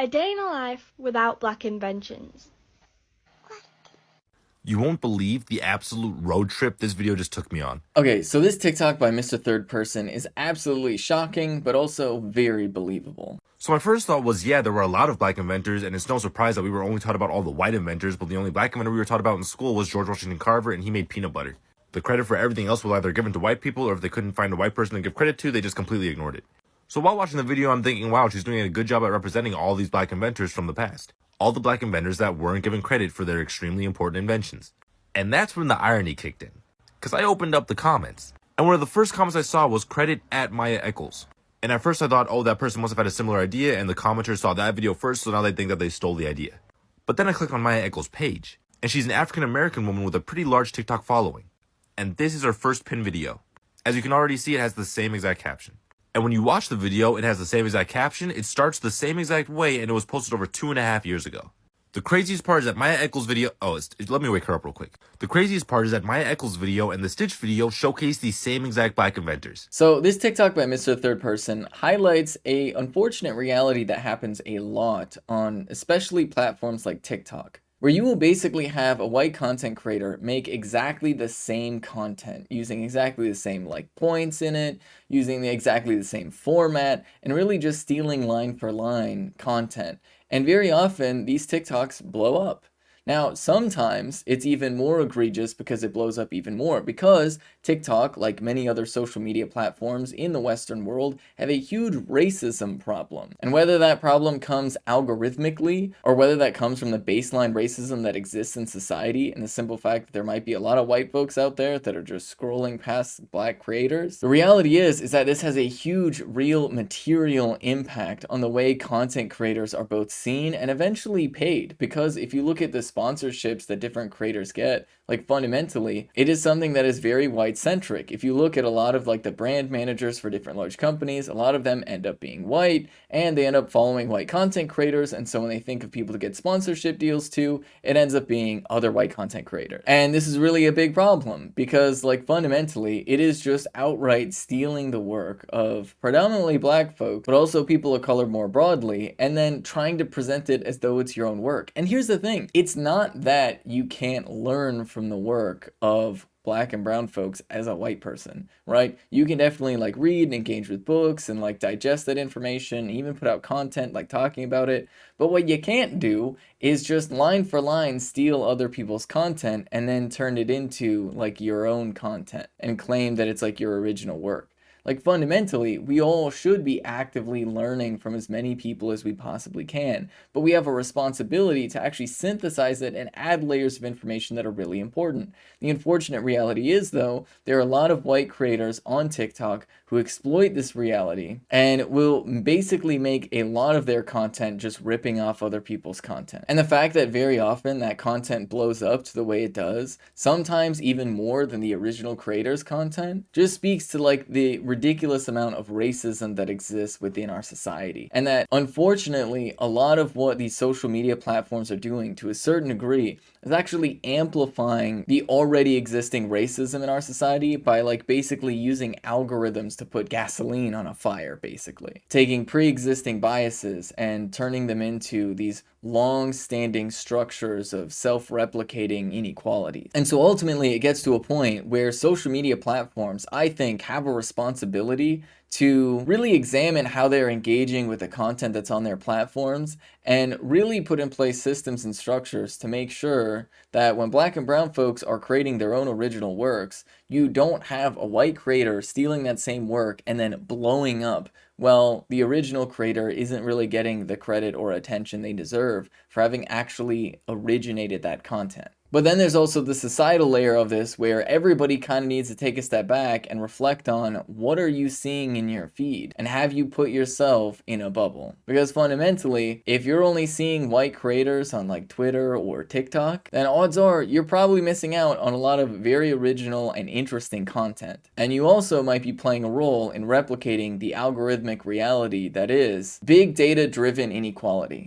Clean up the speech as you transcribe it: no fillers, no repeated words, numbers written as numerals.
A day in a life without black inventions. You won't believe the absolute road trip this video just took me on. Okay, so this TikTok by Mr. Third Person is absolutely shocking, but also very believable. So my first thought was, yeah, there were a lot of black inventors, and it's no surprise that we were only taught about all the white inventors, but the only black inventor we were taught about in school was George Washington Carver, and he made peanut butter. The credit for everything else was either given to white people, or if they couldn't find a white person to give credit to, they just completely ignored it. So while watching the video, I'm thinking, wow, she's doing a good job at representing all these black inventors from the past. All the black inventors that weren't given credit for their extremely important inventions. And that's when the irony kicked in. Because I opened up the comments, and one of the first comments I saw was credit at Maya Eccles. And at first I thought, oh, that person must have had a similar idea, and the commenters saw that video first, so now they think that they stole the idea. But then I clicked on Maya Eccles' page, and she's an African-American woman with a pretty large TikTok following. And this is her first pin video. As you can already see, it has the same exact caption. And when you watch the video, it has the same exact caption, it starts the same exact way, and it was posted over 2.5 years ago. The craziest part is that Maya Eccles' video, let me wake her up real quick. The craziest part is that Maya Eccles' video and the Stitch video showcase the same exact black inventors. So this TikTok by Mr. Third Person highlights a unfortunate reality that happens a lot on especially platforms like TikTok, where you will basically have a white content creator make exactly the same content, using exactly the same points in it, using exactly the same format, and really just stealing line for line content. And very often, these TikToks blow up. Now, sometimes it's even more egregious because it blows up even more, because TikTok, like many other social media platforms in the Western world, have a huge racism problem. And whether that problem comes algorithmically, or whether that comes from the baseline racism that exists in society, and the simple fact that there might be a lot of white folks out there that are just scrolling past black creators, the reality is that this has a huge real material impact on the way content creators are both seen and eventually paid. Because if you look at the sponsorships that different creators get, fundamentally, it is something that is very white-centric. If you look at a lot of the brand managers for different large companies, a lot of them end up being white, and they end up following white content creators, and so when they think of people to get sponsorship deals to, it ends up being other white content creators. And this is really a big problem, because fundamentally, it is just outright stealing the work of predominantly black folk, but also people of color more broadly, and then trying to present it as though it's your own work. And here's the thing, it's not that you can't learn from the work of black and brown folks as a white person, right? You can definitely read and engage with books and digest that information, even put out content talking about it. But what you can't do is just line for line steal other people's content and then turn it into your own content and claim that it's your original work. Fundamentally, we all should be actively learning from as many people as we possibly can, but we have a responsibility to actually synthesize it and add layers of information that are really important. The unfortunate reality is, though, there are a lot of white creators on TikTok who exploit this reality and will basically make a lot of their content just ripping off other people's content. And the fact that very often that content blows up to the way it does, sometimes even more than the original creator's content, just speaks to the ridiculous amount of racism that exists within our society. And that unfortunately, a lot of what these social media platforms are doing to a certain degree is actually amplifying the already existing racism in our society by basically using algorithms to put gasoline on a fire, basically. Taking pre-existing biases and turning them into these long-standing structures of self-replicating inequality. And so ultimately it gets to a point where social media platforms, I think, have a responsibility to really examine how they're engaging with the content that's on their platforms and really put in place systems and structures to make sure that when black and brown folks are creating their own original works, you don't have a white creator stealing that same work and then blowing up. Well, the original creator isn't really getting the credit or attention they deserve for having actually originated that content. But then there's also the societal layer of this where everybody kind of needs to take a step back and reflect on what are you seeing in your feed and have you put yourself in a bubble? Because fundamentally, if you're only seeing white creators on Twitter or TikTok, then odds are you're probably missing out on a lot of very original and interesting content. And you also might be playing a role in replicating the algorithmic reality that is big data driven inequality.